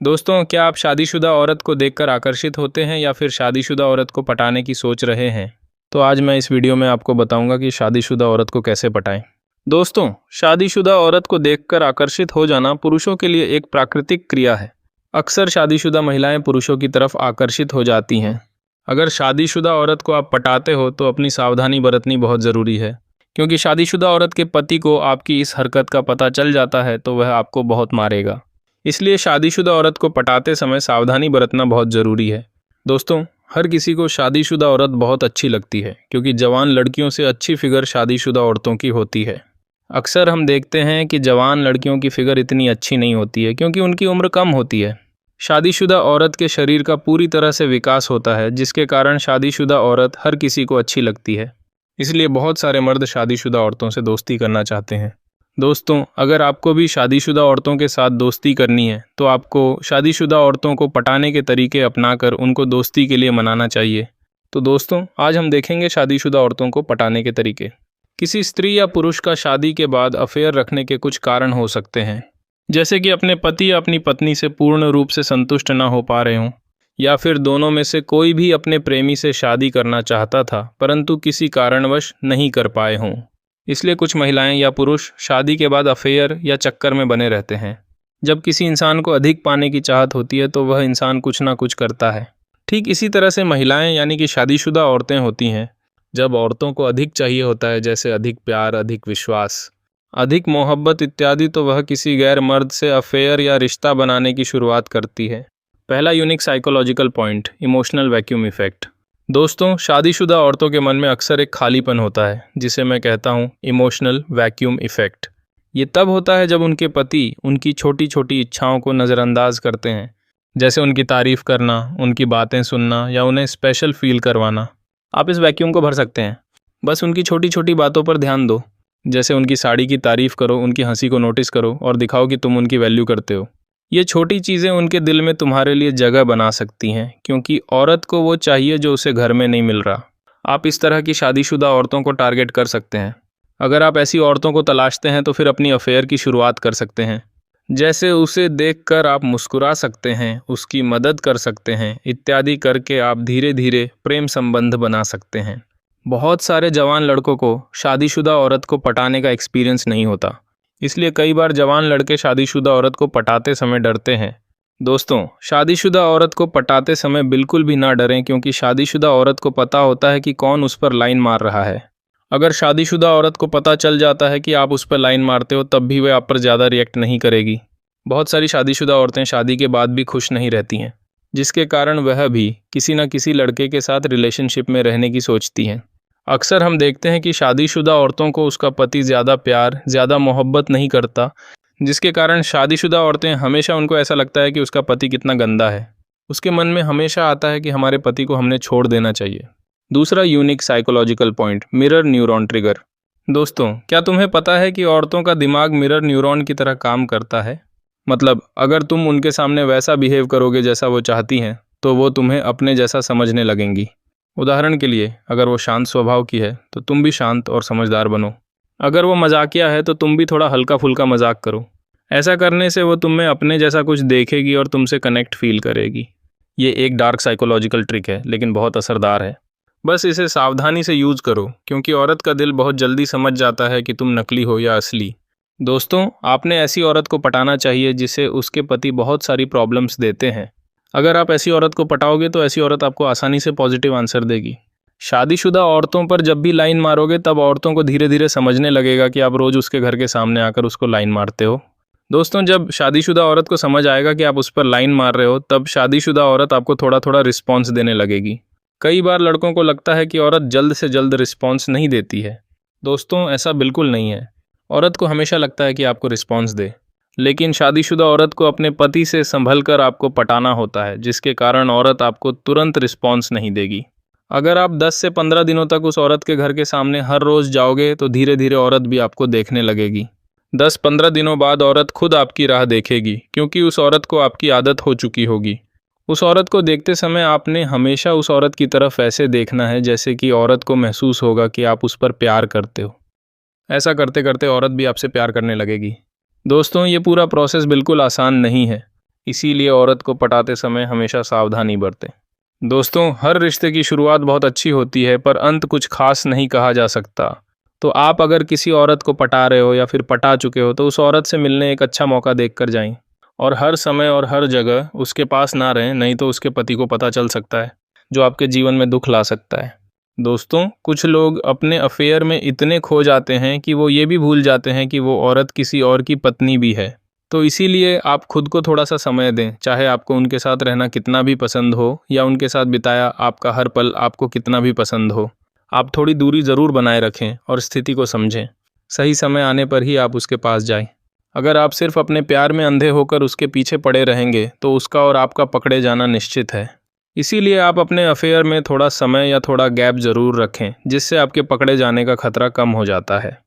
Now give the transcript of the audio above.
दोस्तों, क्या आप शादीशुदा औरत को देखकर आकर्षित होते हैं या फिर शादीशुदा औरत को पटाने की सोच रहे हैं? तो आज मैं इस वीडियो में आपको बताऊंगा कि शादीशुदा औरत को कैसे पटाएं। दोस्तों, शादीशुदा औरत को देखकर आकर्षित हो जाना पुरुषों के लिए एक प्राकृतिक क्रिया है। अक्सर शादीशुदा महिलाएं पुरुषों की तरफ आकर्षित हो जाती हैं। अगर शादीशुदा औरत को आप पटाते हो तो अपनी सावधानी बरतनी बहुत ज़रूरी है, क्योंकि शादीशुदा औरत के पति को आपकी इस हरकत का पता चल जाता है तो वह आपको बहुत मारेगा। इसलिए शादीशुदा औरत को पटाते समय सावधानी बरतना बहुत ज़रूरी है। दोस्तों, हर किसी को शादीशुदा औरत बहुत अच्छी लगती है, क्योंकि जवान लड़कियों से अच्छी फिगर शादीशुदा औरतों की होती है। अक्सर हम देखते हैं कि जवान लड़कियों की फिगर इतनी अच्छी नहीं होती है, क्योंकि उनकी उम्र कम होती है। शादीशुदा औरत के शरीर का पूरी तरह से विकास होता है, जिसके कारण शादीशुदा औरत हर किसी को अच्छी लगती है। इसलिए बहुत सारे मर्द शादीशुदा औरतों से दोस्ती करना चाहते हैं। दोस्तों, अगर आपको भी शादीशुदा औरतों के साथ दोस्ती करनी है तो आपको शादीशुदा औरतों को पटाने के तरीके अपनाकर उनको दोस्ती के लिए मनाना चाहिए। तो दोस्तों, आज हम देखेंगे शादीशुदा औरतों को पटाने के तरीके। किसी स्त्री या पुरुष का शादी के बाद अफेयर रखने के कुछ कारण हो सकते हैं, जैसे कि अपने पति या अपनी पत्नी से पूर्ण रूप से संतुष्ट न हो पा रहे हों, या फिर दोनों में से कोई भी अपने प्रेमी से शादी करना चाहता था परंतु किसी कारणवश नहीं कर पाए हों। इसलिए कुछ महिलाएं या पुरुष शादी के बाद अफेयर या चक्कर में बने रहते हैं। जब किसी इंसान को अधिक पाने की चाहत होती है तो वह इंसान कुछ ना कुछ करता है। ठीक इसी तरह से महिलाएं यानी कि शादीशुदा औरतें होती हैं। जब औरतों को अधिक चाहिए होता है, जैसे अधिक प्यार, अधिक विश्वास, अधिक मोहब्बत इत्यादि, तो वह किसी गैर मर्द से अफेयर या रिश्ता बनाने की शुरुआत करती है। पहला unique psychological point, emotional vacuum effect. दोस्तों, शादीशुदा औरतों के मन में अक्सर एक खालीपन होता है, जिसे मैं कहता हूँ इमोशनल वैक्यूम इफेक्ट। ये तब होता है जब उनके पति उनकी छोटी छोटी इच्छाओं को नज़रअंदाज करते हैं, जैसे उनकी तारीफ करना, उनकी बातें सुनना या उन्हें स्पेशल फील करवाना। आप इस वैक्यूम को भर सकते हैं। बस उनकी छोटी छोटी बातों पर ध्यान दो, जैसे उनकी साड़ी की तारीफ करो, उनकी हंसी को नोटिस करो और दिखाओ कि तुम उनकी वैल्यू करते हो। ये छोटी चीज़ें उनके दिल में तुम्हारे लिए जगह बना सकती हैं, क्योंकि औरत को वो चाहिए जो उसे घर में नहीं मिल रहा। आप इस तरह की शादीशुदा औरतों को टारगेट कर सकते हैं। अगर आप ऐसी औरतों को तलाशते हैं तो फिर अपनी अफेयर की शुरुआत कर सकते हैं। जैसे उसे देखकर आप मुस्कुरा सकते हैं, उसकी मदद कर सकते हैं, इत्यादि करके आप धीरे धीरे प्रेम संबंध बना सकते हैं। बहुत सारे जवान लड़कों को शादीशुदा औरत को पटाने का एक्सपीरियंस नहीं होता, इसलिए कई बार जवान लड़के शादीशुदा औरत को पटाते समय डरते हैं। दोस्तों, शादीशुदा औरत को पटाते समय बिल्कुल भी ना डरें, क्योंकि शादीशुदा औरत को पता होता है कि कौन उस पर लाइन मार रहा है। अगर शादीशुदा औरत को पता चल जाता है कि आप उस पर लाइन मारते हो, तब भी वह आप पर ज़्यादा रिएक्ट नहीं करेगी। बहुत सारी शादीशुदा औरतें शादी के बाद भी खुश नहीं रहती हैं, जिसके कारण वह भी किसी न किसी लड़के के साथ रिलेशनशिप में रहने की सोचती हैं। अक्सर हम देखते हैं कि शादीशुदा औरतों को उसका पति ज़्यादा प्यार, ज़्यादा मोहब्बत नहीं करता, जिसके कारण शादीशुदा औरतें हमेशा, उनको ऐसा लगता है कि उसका पति कितना गंदा है। उसके मन में हमेशा आता है कि हमारे पति को हमने छोड़ देना चाहिए। दूसरा unique psychological point, mirror neuron trigger. दोस्तों, क्या तुम्हें पता है कि औरतों का दिमाग मिरर न्यूरॉन की तरह काम करता है? मतलब अगर तुम उनके सामने वैसा बिहेव करोगे जैसा वो चाहती हैं, तो वो तुम्हें अपने जैसा समझने लगेंगी। उदाहरण के लिए, अगर वो शांत स्वभाव की है तो तुम भी शांत और समझदार बनो। अगर वो मजाकिया है तो तुम भी थोड़ा हल्का फुल्का मजाक करो। ऐसा करने से वो तुम में अपने जैसा कुछ देखेगी और तुमसे कनेक्ट फील करेगी। ये एक डार्क साइकोलॉजिकल ट्रिक है, लेकिन बहुत असरदार है। बस इसे सावधानी से यूज़ करो, क्योंकि औरत का दिल बहुत जल्दी समझ जाता है कि तुम नकली हो या असली। दोस्तों, आपने ऐसी औरत को पटाना चाहिए जिसे उसके पति बहुत सारी प्रॉब्लम्स देते हैं। अगर आप ऐसी औरत को पटाओगे तो ऐसी औरत आपको आसानी से पॉजिटिव आंसर देगी। शादीशुदा औरतों पर जब भी लाइन मारोगे, तब औरतों को धीरे धीरे समझने लगेगा कि आप रोज़ उसके घर के सामने आकर उसको लाइन मारते हो। दोस्तों, जब शादीशुदा औरत को समझ आएगा कि आप उस पर लाइन मार रहे हो, तब शादीशुदा औरत आपको थोड़ा थोड़ा रिस्पॉन्स देने लगेगी। कई बार लड़कों को लगता है कि औरत जल्द से जल्द रिस्पॉन्स नहीं देती है। दोस्तों, ऐसा बिल्कुल नहीं है। औरत को हमेशा लगता है कि आपको रिस्पॉन्स दे, लेकिन शादीशुदा औरत को अपने पति से संभल कर आपको पटाना होता है, जिसके कारण औरत आपको तुरंत रिस्पॉन्स नहीं देगी। अगर आप 10 से 15 दिनों तक उस औरत के घर के सामने हर रोज़ जाओगे तो धीरे धीरे औरत भी आपको देखने लगेगी। 10-15 दिनों बाद औरत खुद आपकी राह देखेगी, क्योंकि उस औरत को आपकी आदत हो चुकी होगी। उस औरत को देखते समय आपने हमेशा उस औरत की तरफ ऐसे देखना है जैसे कि औरत को महसूस होगा कि आप उस पर प्यार करते हो। ऐसा करते करते औरत भी आपसे प्यार करने लगेगी। दोस्तों, ये पूरा प्रोसेस बिल्कुल आसान नहीं है, इसीलिए औरत को पटाते समय हमेशा सावधानी बरतें। दोस्तों, हर रिश्ते की शुरुआत बहुत अच्छी होती है, पर अंत कुछ खास नहीं कहा जा सकता। तो आप अगर किसी औरत को पटा रहे हो या फिर पटा चुके हो तो उस औरत से मिलने एक अच्छा मौका देख कर जाएं। और हर समय और हर जगह उसके पास ना रहें, नहीं तो उसके पति को पता चल सकता है, जो आपके जीवन में दुख ला सकता है। दोस्तों, कुछ लोग अपने अफेयर में इतने खो जाते हैं कि वो ये भी भूल जाते हैं कि वो औरत किसी और की पत्नी भी है। तो इसीलिए आप खुद को थोड़ा सा समय दें, चाहे आपको उनके साथ रहना कितना भी पसंद हो या उनके साथ बिताया आपका हर पल आपको कितना भी पसंद हो। आप थोड़ी दूरी ज़रूर बनाए रखें और स्थिति को समझें। सही समय आने पर ही आप उसके पास जाएं। अगर आप सिर्फ अपने प्यार में अंधे होकर उसके पीछे पड़े रहेंगे तो उसका और आपका पकड़े जाना निश्चित है। इसीलिए आप अपने अफेयर में थोड़ा समय या थोड़ा गैप ज़रूर रखें, जिससे आपके पकड़े जाने का खतरा कम हो जाता है।